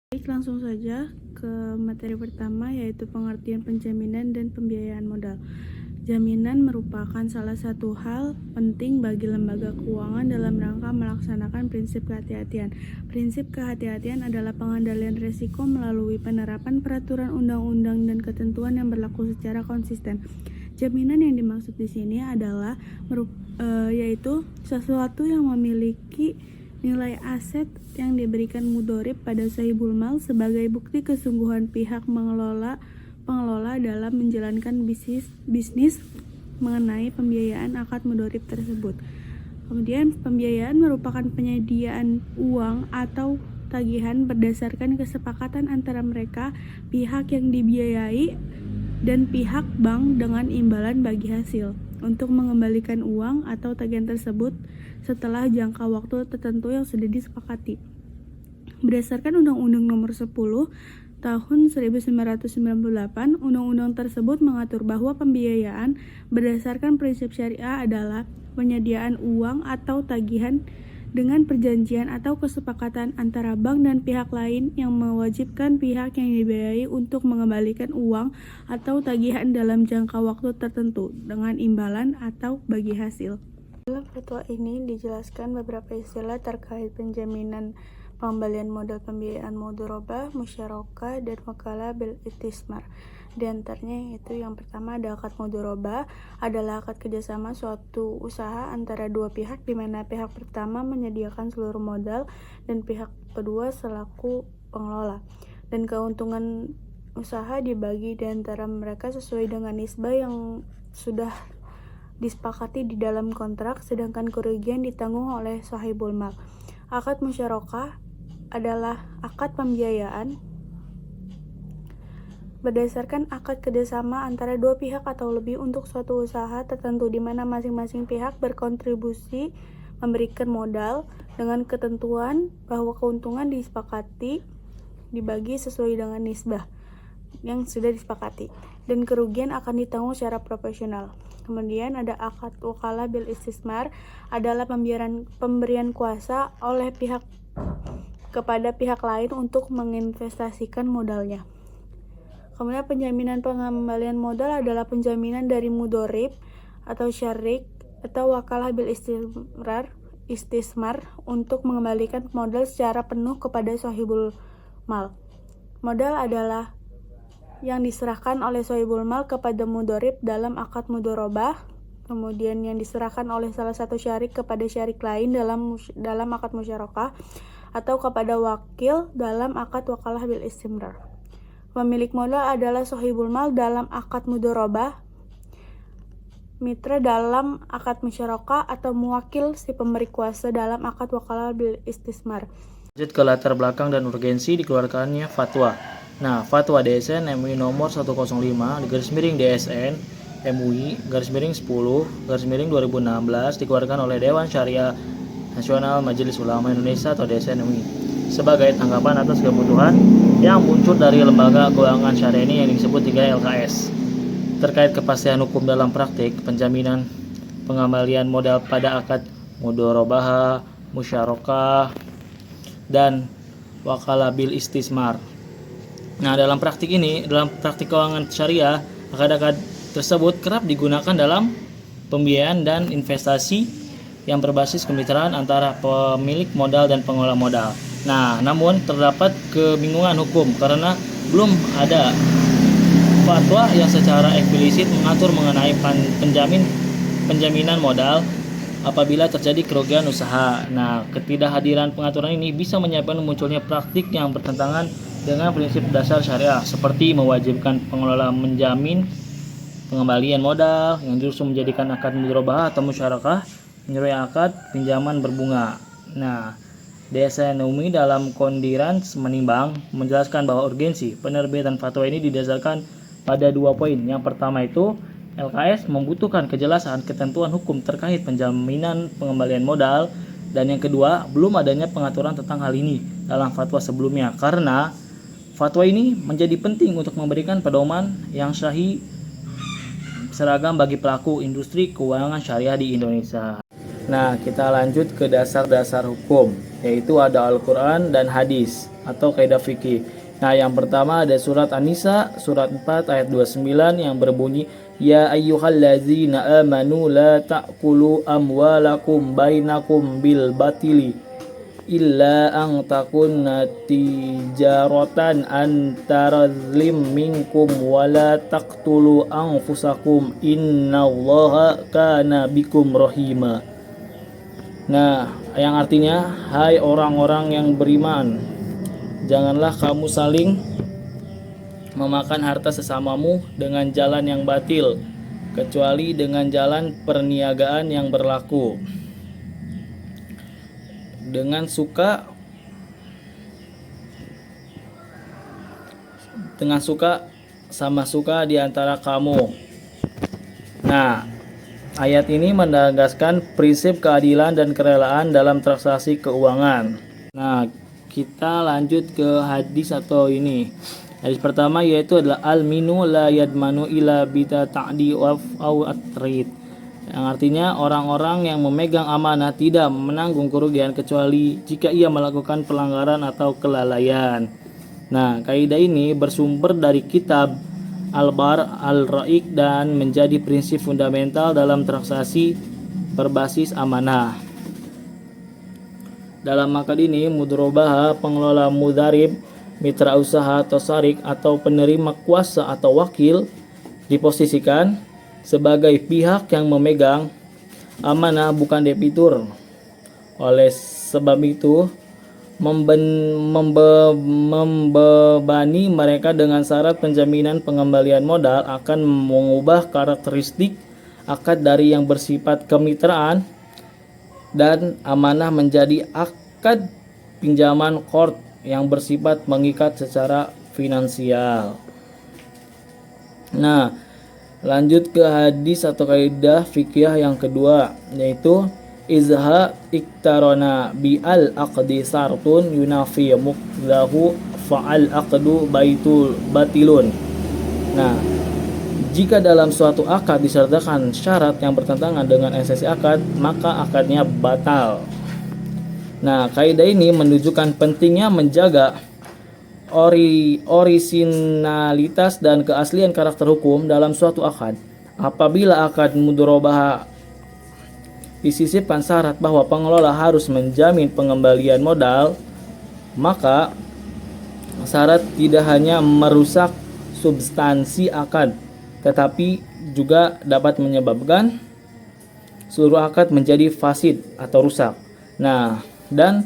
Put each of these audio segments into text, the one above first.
Baik, langsung saja ke materi pertama, yaitu pengertian penjaminan dan pembiayaan modal. Jaminan merupakan salah satu hal penting bagi lembaga keuangan dalam rangka melaksanakan prinsip kehati-hatian. Prinsip kehati-hatian adalah pengendalian risiko melalui penerapan peraturan undang-undang dan ketentuan yang berlaku secara konsisten. Jaminan yang dimaksud di sini adalah yaitu sesuatu yang memiliki nilai aset yang diberikan mudhorib pada sahibul mal sebagai bukti kesungguhan pihak pengelola dalam menjalankan bisnis mengenai pembiayaan akad mudhorib tersebut. Kemudian pembiayaan merupakan penyediaan uang atau tagihan berdasarkan kesepakatan antara mereka, pihak yang dibiayai dan pihak bank dengan imbalan bagi hasil untuk mengembalikan uang atau tagihan tersebut setelah jangka waktu tertentu yang sudah disepakati. Berdasarkan Undang-Undang Nomor 10 Tahun 1998, undang-undang tersebut mengatur bahwa pembiayaan berdasarkan prinsip syariah adalah penyediaan uang atau tagihan dengan perjanjian atau kesepakatan antara bank dan pihak lain yang mewajibkan pihak yang dibiayai untuk mengembalikan uang atau tagihan dalam jangka waktu tertentu dengan imbalan atau bagi hasil. Dalam fatwa ini dijelaskan beberapa istilah terkait penjaminan pengembalian modal pembiayaan mudharabah, musyarakah, dan wakalah bil istismar. Di antaranya yaitu yang pertama ada akad mudharabah, adalah akad kerjasama suatu usaha antara dua pihak di mana pihak pertama menyediakan seluruh modal dan pihak kedua selaku pengelola, dan keuntungan usaha dibagi di antara mereka sesuai dengan nisbah yang sudah disepakati di dalam kontrak, sedangkan kerugian ditanggung oleh sahibul mal. Akad musyarakah adalah akad pembiayaan berdasarkan akad kerjasama antara dua pihak atau lebih untuk suatu usaha tertentu di mana masing-masing pihak berkontribusi memberikan modal dengan ketentuan bahwa keuntungan disepakati dibagi sesuai dengan nisbah yang sudah disepakati dan kerugian akan ditanggung secara proporsional. Kemudian ada akad wakalah bil istismar, adalah pemberian kuasa oleh pihak kepada pihak lain untuk menginvestasikan modalnya. Kemudian penjaminan pengembalian modal adalah penjaminan dari mudhorib atau syarik atau wakalah bil istismar untuk mengembalikan modal secara penuh kepada sahibul mal. Modal adalah yang diserahkan oleh sahibul mal kepada mudhorib dalam akad mudharabah, kemudian yang diserahkan oleh salah satu syarik kepada syarik lain dalam akad musyarakah, atau kepada wakil dalam akad wakalah bil istimrar. Pemilik modal adalah sahibul mal dalam akad mudharabah, mitra dalam akad musyarakah, atau muwakil si pemberi kuasa dalam akad wakalah bil istismar. Lanjut ke latar belakang dan urgensi dikeluarkannya fatwa. Nah, fatwa DSN MUI nomor 105 /DSN MUI /10/2016 dikeluarkan oleh Dewan Syariah Nasional Majelis Ulama Indonesia atau DSN MUI sebagai tanggapan atas kebutuhan yang muncul dari lembaga keuangan syariah ini yang disebut 3 LKS terkait kepastian hukum dalam praktik penjaminan pengembalian modal pada akad mudharabah, musyarakah, dan wakalah bil istismar. Nah, dalam praktik keuangan syariah, akad-akad tersebut kerap digunakan dalam pembiayaan dan investasi yang berbasis kemitraan antara pemilik modal dan pengelola modal. Nah, namun terdapat kebingungan hukum karena belum ada fatwa yang secara eksplisit mengatur mengenai penjaminan modal apabila terjadi kerugian usaha. Nah, ketidakhadiran pengaturan ini bisa menyebabkan munculnya praktik yang bertentangan dengan prinsip dasar syariah, seperti mewajibkan pengelola menjamin pengembalian modal yang justru menjadikan akad mudharabah atau musyarakah menyerupai akad pinjaman berbunga. Nah, DSN MUI dalam kondiran menimbang menjelaskan bahwa urgensi penerbitan fatwa ini didasarkan pada 2 poin. Yang pertama itu LKS membutuhkan kejelasan ketentuan hukum terkait penjaminan pengembalian modal, dan yang kedua belum adanya pengaturan tentang hal ini dalam fatwa sebelumnya karena fatwa ini menjadi penting untuk memberikan pedoman yang sahih seragam bagi pelaku industri keuangan syariah di Indonesia. Nah, kita lanjut ke dasar-dasar hukum, yaitu ada Al-Quran dan hadis. atau kaidah fikih. Nah, yang pertama ada surat An-Nisa surat 4 ayat 29 yang berbunyi ya ayyuhallazina amanu la ta'kulu amwalakum bainakum bil batili illa an takunna tijaratan antara zlim minkum wala taqtulu anfusakum innallaha kana bikum rahima. Nah, yang artinya hai orang-orang yang beriman, janganlah kamu saling memakan harta sesamamu dengan jalan yang batil kecuali dengan jalan perniagaan yang berlaku dengan suka sama suka di antara kamu. Nah, ayat ini menegaskan prinsip keadilan dan kerelaan dalam transaksi keuangan. Nah, kita lanjut ke hadis atau ini. Hadis pertama yaitu adalah al-minu la yadmanu ila bita ta'di aw at-trid. Yang artinya orang-orang yang memegang amanah tidak menanggung kerugian kecuali jika ia melakukan pelanggaran atau kelalaian. Nah, kaidah ini bersumber dari kitab Al-Bar Al-Ra'iq dan menjadi prinsip fundamental dalam transaksi berbasis amanah. Dalam akad ini, mudharabah, pengelola mudharib, mitra usaha atau syarik atau penerima kuasa atau wakil diposisikan sebagai pihak yang memegang amanah bukan debitur. Oleh sebab itu, membebani mereka dengan syarat penjaminan pengembalian modal akan mengubah karakteristik akad dari yang bersifat kemitraan dan amanah menjadi akad pinjaman qard yang bersifat mengikat secara finansial. Nah, lanjut ke hadis atau kaidah fikih yang kedua, yaitu izha iktarona bi al aqdi sartun yunafi muqdahu fa'al aqdu batilun. Nah, jika dalam suatu akad disertakan syarat yang bertentangan dengan esensi akad, maka akadnya batal. Nah, kaidah ini menunjukkan pentingnya menjaga orisinalitas dan keaslian karakter hukum dalam suatu akad. Apabila akad mudharabah disisipkan syarat bahwa pengelola harus menjamin pengembalian modal, maka syarat tidak hanya merusak substansi akad, tetapi juga dapat menyebabkan seluruh akad menjadi fasid atau rusak. Nah, dan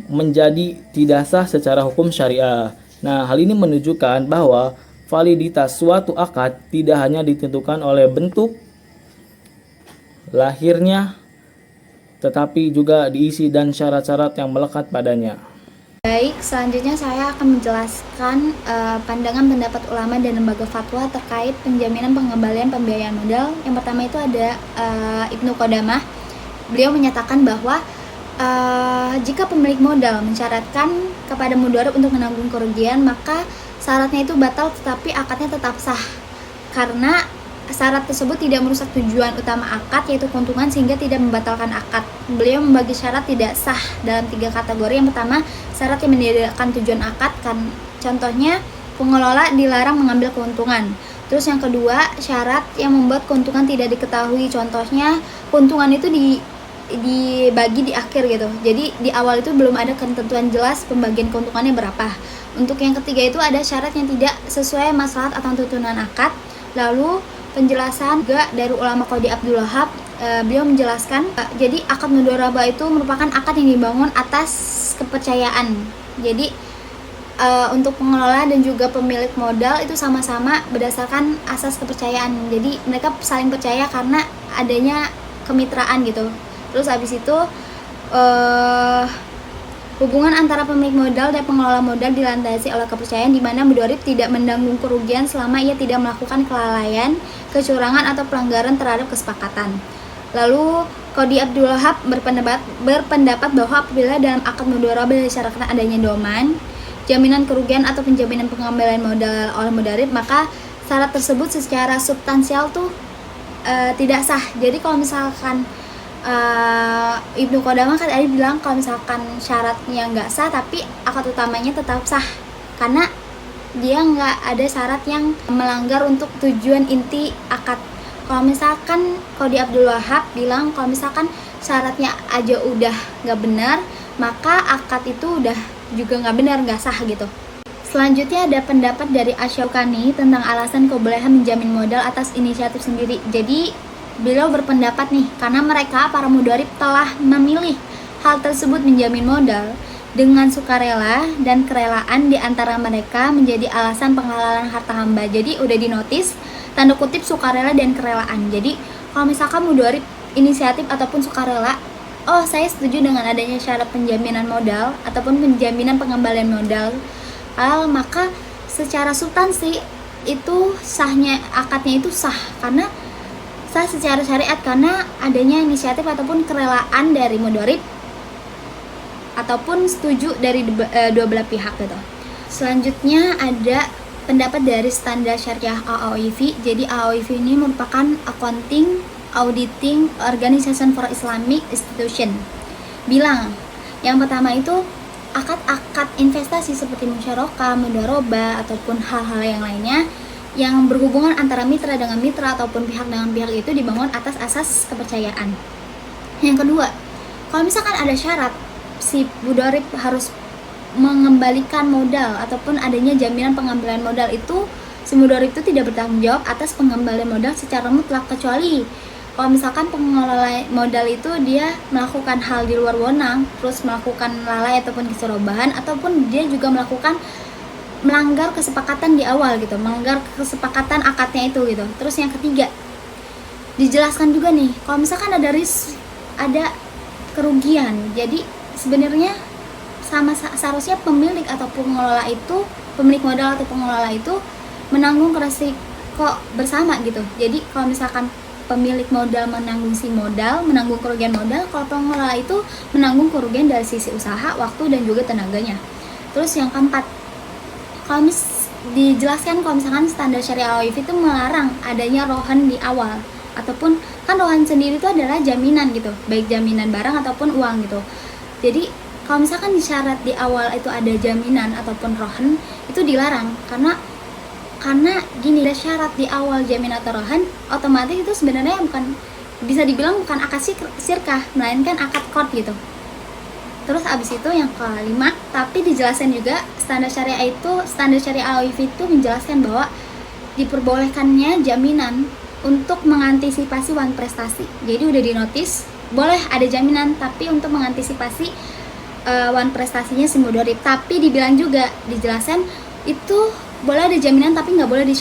menjadi tidak sah secara hukum syariah. Nah, hal ini menunjukkan bahwa validitas suatu akad tidak hanya ditentukan oleh bentuk lahirnya, tetapi juga diisi dan syarat-syarat yang melekat padanya. Baik, selanjutnya saya akan menjelaskan pandangan pendapat ulama dan lembaga fatwa terkait penjaminan pengembalian pembiayaan modal. Yang pertama itu ada Ibnu Qudamah. Beliau menyatakan bahwa jika pemilik modal mensyaratkan kepada mudharib untuk menanggung kerugian, maka syaratnya itu batal tetapi akadnya tetap sah karena syarat tersebut tidak merusak tujuan utama akad yaitu keuntungan sehingga tidak membatalkan akad. Beliau membagi syarat tidak sah dalam 3 kategori. Yang pertama, syarat yang meniadakan tujuan akad, kan contohnya pengelola dilarang mengambil keuntungan. Terus yang kedua, syarat yang membuat keuntungan tidak diketahui, contohnya keuntungan itu dibagi di akhir gitu. Jadi di awal itu belum ada ketentuan jelas pembagian keuntungannya berapa. Untuk yang ketiga itu ada syarat yang tidak sesuai maslahat atau tuntunan akad. Lalu penjelasan juga dari ulama Qadi Abdul Wahab, beliau menjelaskan jadi akad mudharabah itu merupakan akad yang dibangun atas kepercayaan. Jadi untuk pengelola dan juga pemilik modal itu sama-sama berdasarkan asas kepercayaan. Jadi mereka saling percaya karena adanya kemitraan gitu. Terus habis itu hubungan antara pemilik modal dan pengelola modal dilandasi oleh kepercayaan di mana mudharib tidak menanggung kerugian selama ia tidak melakukan kelalaian, kecurangan atau pelanggaran terhadap kesepakatan. Lalu Qadi Abdul Wahab berpendapat bahwa apabila dalam akad mudharabah disyaratkan adanya doman, jaminan kerugian atau penjaminan pengembalian modal oleh mudharib, maka syarat tersebut secara substansial tuh tidak sah. Jadi kalau misalkan Ibnu Qodamah kan tadi bilang kalau misalkan syaratnya nggak sah tapi akad utamanya tetap sah karena dia nggak ada syarat yang melanggar untuk tujuan inti akad. Kalau misalkan Qadhi Abdul Wahab bilang kalau misalkan syaratnya aja udah nggak benar, maka akad itu udah juga nggak benar, nggak sah gitu. Selanjutnya ada pendapat dari Asy-Syaukani tentang alasan kebolehan menjamin modal atas inisiatif sendiri. Jadi beliau berpendapat nih, karena mereka para mudharib telah memilih hal tersebut menjamin modal dengan sukarela dan kerelaan di antara mereka menjadi alasan penghalalan harta hamba. Jadi udah dinotis tanda kutip sukarela dan kerelaan. Jadi kalau misalkan mudharib inisiatif ataupun sukarela, oh saya setuju dengan adanya syarat penjaminan modal ataupun penjaminan pengembalian modal, maka secara substansi itu sahnya akadnya itu sah karena sah secara syariat karena adanya inisiatif ataupun kerelaan dari mudharib ataupun setuju dari dua belah pihak gitu. Selanjutnya ada pendapat dari standar syariah AAOIV. Jadi AAOIV ini merupakan Accounting Auditing Organization for Islamic Institution. Bilang yang pertama itu akad-akad investasi seperti musyarakah, mudharabah ataupun hal-hal yang lainnya yang berhubungan antara mitra dengan mitra ataupun pihak dengan pihak itu dibangun atas asas kepercayaan. Yang kedua, kalau misalkan ada syarat si mudharib harus mengembalikan modal ataupun adanya jaminan pengembalian modal, itu si mudharib itu tidak bertanggung jawab atas pengembalian modal secara mutlak kecuali kalau misalkan pengelola modal itu dia melakukan hal di luar wewenang, terus melakukan lalai ataupun keserobohan, ataupun dia juga melanggar kesepakatan di awal gitu, melanggar kesepakatan akadnya itu gitu. Terus yang ketiga, dijelaskan juga nih, kalau misalkan ada ada kerugian, jadi sebenarnya seharusnya pemilik atau pengelola itu, pemilik modal atau pengelola itu menanggung resiko bersama gitu. Jadi kalau misalkan pemilik modal menanggung menanggung kerugian modal, kalau pengelola itu menanggung kerugian dari sisi usaha, waktu dan juga tenaganya. Terus yang keempat, kalau dijelaskan kalau misalkan standar syariah AAOIV itu melarang adanya rohan di awal, ataupun kan rohan sendiri itu adalah jaminan gitu, baik jaminan barang ataupun uang gitu. Jadi kalau misalkan di syarat di awal itu ada jaminan ataupun rohan, itu dilarang karena gini, ada syarat di awal jaminan atau rohan, otomatis itu sebenarnya bisa dibilang bukan akad sirkah, melainkan akad qard gitu. Terus abis itu yang kelima, tapi dijelaskan juga standar syariah AAOIV itu menjelaskan bahwa diperbolehkannya jaminan untuk mengantisipasi wan prestasi. Jadi udah dinotis boleh ada jaminan tapi untuk mengantisipasi wan prestasinya si mudharib. Tapi dibilang juga, dijelaskan itu boleh ada jaminan tapi nggak boleh di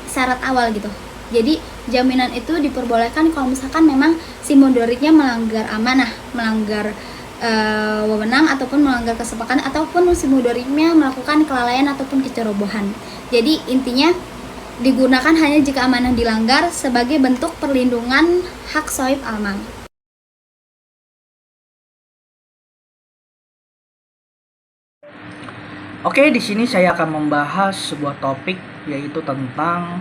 syarat awal gitu. Jadi jaminan itu diperbolehkan kalau misalkan memang si mudharibnya melanggar amanah, melanggar wewenang ataupun melanggar kesepakatan, ataupun si mudharibnya melakukan kelalaian ataupun kecerobohan. Jadi intinya digunakan hanya jika amanah dilanggar sebagai bentuk perlindungan hak shahib amal. Oke, di sini saya akan membahas sebuah topik yaitu tentang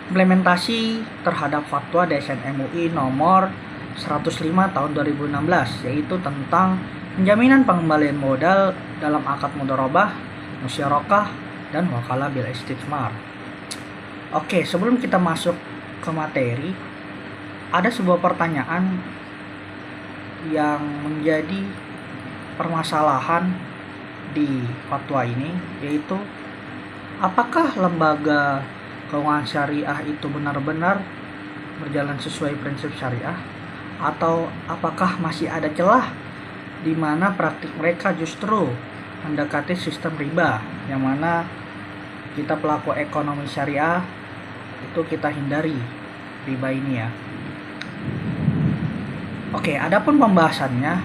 implementasi terhadap fatwa DSN MUI nomor 105 tahun 2016, yaitu tentang penjaminan pengembalian modal dalam akad mudharabah, musyarakah, dan wakalah bil istitsmar. Oke, sebelum kita masuk ke materi, ada sebuah pertanyaan yang menjadi permasalahan di fatwa ini, yaitu apakah lembaga keuangan syariah itu benar-benar berjalan sesuai prinsip syariah, atau apakah masih ada celah di mana praktik mereka justru mendekati sistem riba, yang mana kita pelaku ekonomi syariah itu kita hindari riba ini ya. Oke, adapun pembahasannya,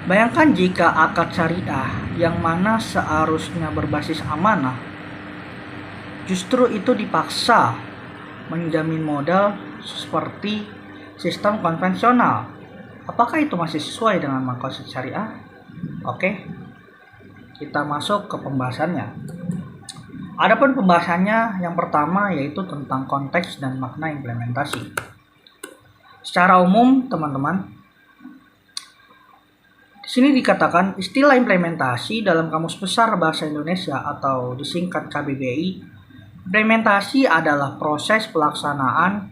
bayangkan jika akad syariah yang mana seharusnya berbasis amanah justru itu dipaksa menjamin modal seperti sistem konvensional. Apakah itu masih sesuai dengan maqasid syariah? Oke, kita masuk ke pembahasannya. Adapun pembahasannya yang pertama yaitu tentang konteks dan makna implementasi. Secara umum, teman-teman, di sini dikatakan istilah implementasi dalam Kamus Besar Bahasa Indonesia atau disingkat KBBI. Implementasi adalah proses pelaksanaan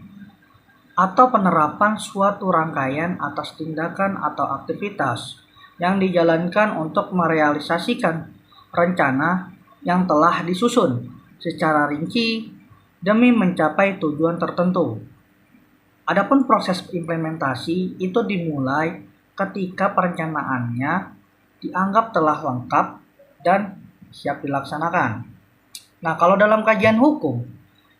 atau penerapan suatu rangkaian atas tindakan atau aktivitas yang dijalankan untuk merealisasikan rencana yang telah disusun secara rinci demi mencapai tujuan tertentu. Adapun proses implementasi itu dimulai ketika perencanaannya dianggap telah lengkap dan siap dilaksanakan. Nah, kalau dalam kajian hukum,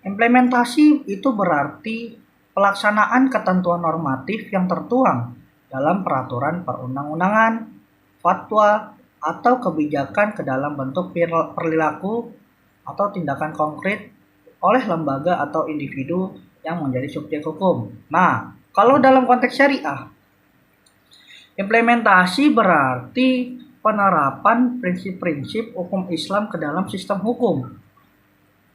implementasi itu berarti pelaksanaan ketentuan normatif yang tertuang dalam peraturan perundang-undangan, fatwa, atau kebijakan ke dalam bentuk perilaku atau tindakan konkret oleh lembaga atau individu yang menjadi subjek hukum. Nah, kalau dalam konteks syariah, implementasi berarti penerapan prinsip-prinsip hukum Islam ke dalam sistem hukum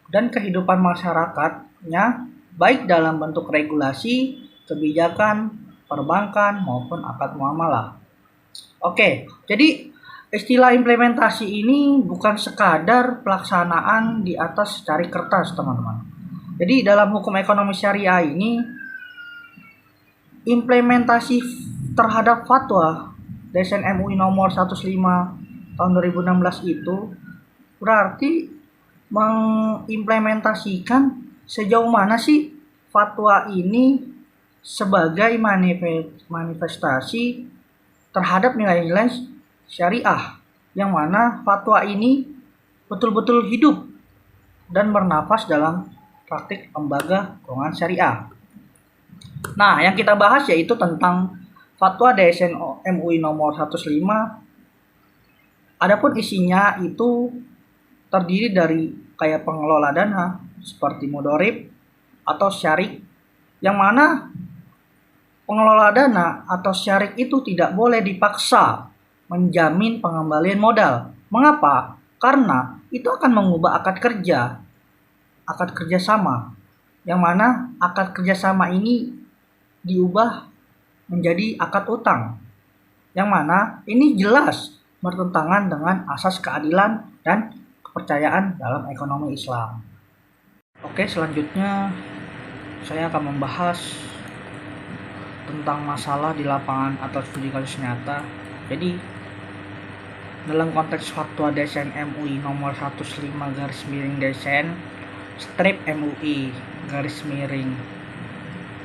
dan kehidupan masyarakatnya, baik dalam bentuk regulasi, kebijakan, perbankan, maupun akad muamalah. Oke, jadi istilah implementasi ini bukan sekadar pelaksanaan di atas secari kertas, teman-teman. Jadi dalam hukum ekonomi syariah ini, implementasi terhadap fatwa DSN MUI nomor 105 tahun 2016 itu berarti mengimplementasikan sejauh mana sih fatwa ini sebagai manifestasi terhadap nilai-nilai syariah, yang mana fatwa ini betul-betul hidup dan bernafas dalam praktik lembaga keuangan syariah. Nah, yang kita bahas yaitu tentang fatwa DSN MUI nomor 105. Adapun isinya itu terdiri dari kayak pengelola dana seperti mudorib atau syarik, yang mana pengelola dana atau syarik itu tidak boleh dipaksa menjamin pengembalian modal. Mengapa? Karena itu akan mengubah akad kerjasama, yang mana akad kerjasama ini diubah menjadi akad utang, yang mana ini jelas bertentangan dengan asas keadilan dan kepercayaan dalam ekonomi Islam. Oke, selanjutnya saya akan membahas tentang masalah di lapangan atau studi kasus nyata. Jadi dalam konteks fatwa DSN MUI nomor 105/DSN strip MUI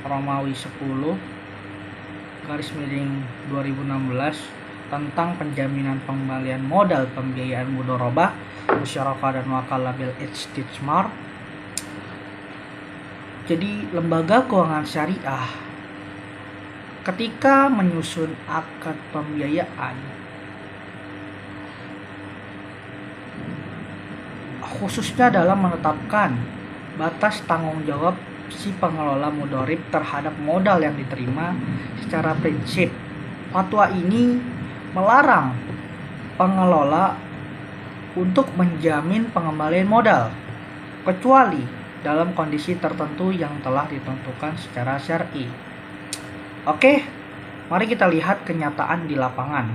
Romawi 10/2016 tentang penjaminan pengembalian modal pembiayaan mudharabah, musyarakah dan wakalah bil istitsmar. Jadi lembaga keuangan syariah ketika menyusun akad pembiayaan, khususnya dalam menetapkan batas tanggung jawab si pengelola mudharib terhadap modal yang diterima, secara prinsip fatwa ini melarang pengelola untuk menjamin pengembalian modal kecuali dalam kondisi tertentu yang telah ditentukan secara syar'i. Oke, mari kita lihat kenyataan di lapangan.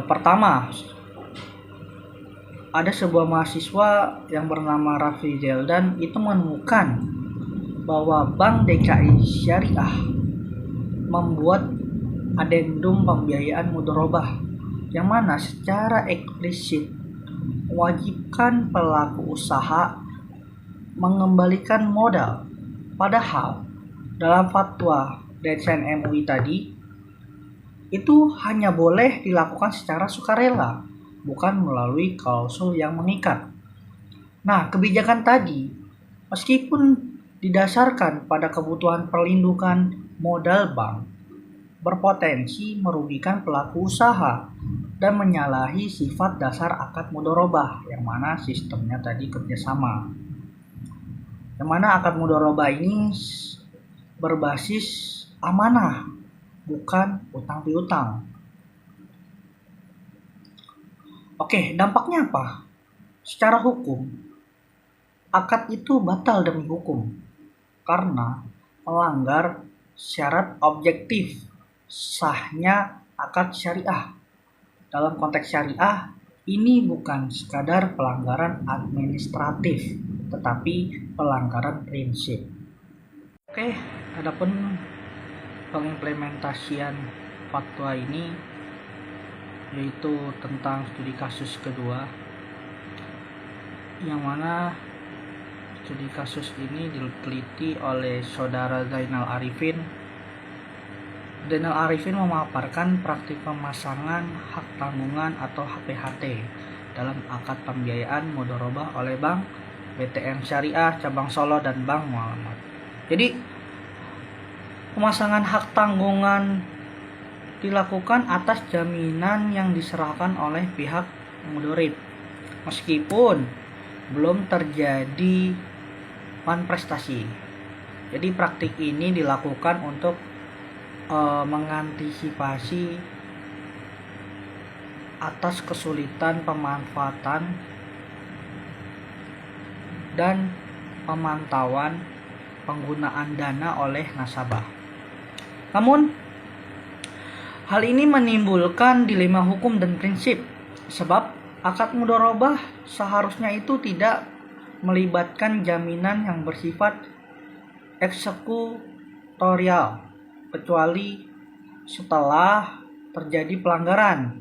Pertama, ada sebuah mahasiswa yang bernama Raffi Zeldan itu menemukan bahwa Bank DKI Syariah membuat adendum pembiayaan mudharabah yang mana secara eksplisit mewajibkan pelaku usaha mengembalikan modal. Padahal dalam fatwa DSN MUI tadi itu hanya boleh dilakukan secara sukarela, bukan melalui klausul yang mengikat. Nah, kebijakan tadi meskipun didasarkan pada kebutuhan perlindungan modal bank, berpotensi merugikan pelaku usaha dan menyalahi sifat dasar akad mudharabah, yang mana sistemnya tadi kerjasama. Yang mana akad mudharabah ini berbasis amanah, bukan utang piutang. Oke, dampaknya apa? Secara hukum, akad itu batal demi hukum karena melanggar syarat objektif sahnya akad syariah. Dalam konteks syariah, ini bukan sekadar pelanggaran administratif, tetapi pelanggaran prinsip. Oke, adapun pengimplementasian fatwa ini yaitu tentang studi kasus kedua, yang mana studi kasus ini diteliti oleh saudara Zainal Arifin. Zainal Arifin memaparkan praktik pemasangan hak tanggungan atau HPHT dalam akad pembiayaan mudharabah oleh Bank BTN Syariah Cabang Solo dan Bank Muhammad. Jadi pemasangan hak tanggungan dilakukan atas jaminan yang diserahkan oleh pihak mudharib, meskipun belum terjadi manifestasi. Jadi praktik ini dilakukan untuk mengantisipasi atas kesulitan pemanfaatan dan pemantauan penggunaan dana oleh nasabah. Namun, hal ini menimbulkan dilema hukum dan prinsip, sebab akad mudharabah seharusnya itu tidak melibatkan jaminan yang bersifat eksekutorial, kecuali setelah terjadi pelanggaran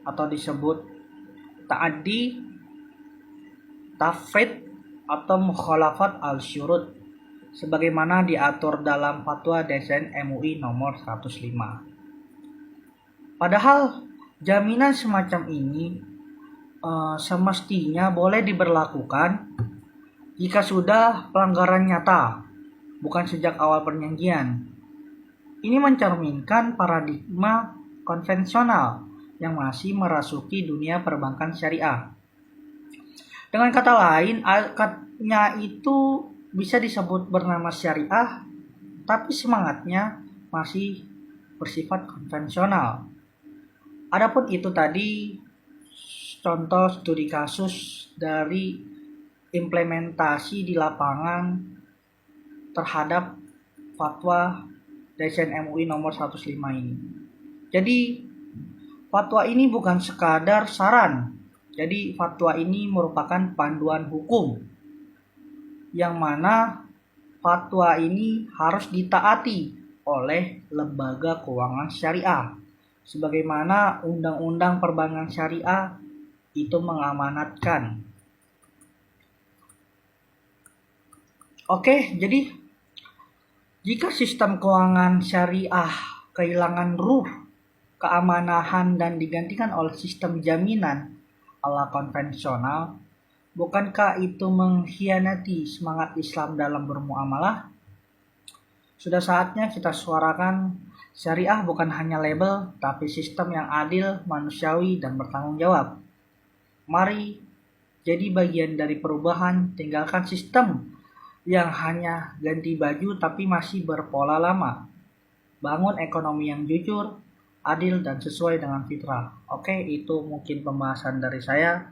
atau disebut ta'addi, tafrid, atau mukhalafat al-syurut, sebagaimana diatur dalam Fatwa DSN MUI nomor 105. Padahal jaminan semacam ini semestinya boleh diberlakukan jika sudah pelanggaran nyata, bukan sejak awal perjanjian. Ini mencerminkan paradigma konvensional yang masih merasuki dunia perbankan syariah. Dengan kata lain, akadnya itu bisa disebut bernama syariah, tapi semangatnya masih bersifat konvensional. Adapun itu tadi contoh studi kasus dari implementasi di lapangan terhadap fatwa DSN MUI nomor 105 ini. Jadi fatwa ini bukan sekadar saran. Jadi fatwa ini merupakan panduan hukum, yang mana fatwa ini harus ditaati oleh lembaga keuangan syariah, sebagaimana Undang-Undang Perbankan Syariah itu mengamanatkan. Oke, jadi jika sistem keuangan syariah kehilangan ruh keamanahan dan digantikan oleh sistem jaminan ala konvensional, bukankah itu mengkhianati semangat Islam dalam bermuamalah? Sudah saatnya kita suarakan syariah bukan hanya label, tapi sistem yang adil, manusiawi, dan bertanggung jawab. Mari jadi bagian dari perubahan, tinggalkan sistem yang hanya ganti baju tapi masih berpola lama. Bangun ekonomi yang jujur, adil, dan sesuai dengan fitrah. Oke, itu mungkin pembahasan dari saya.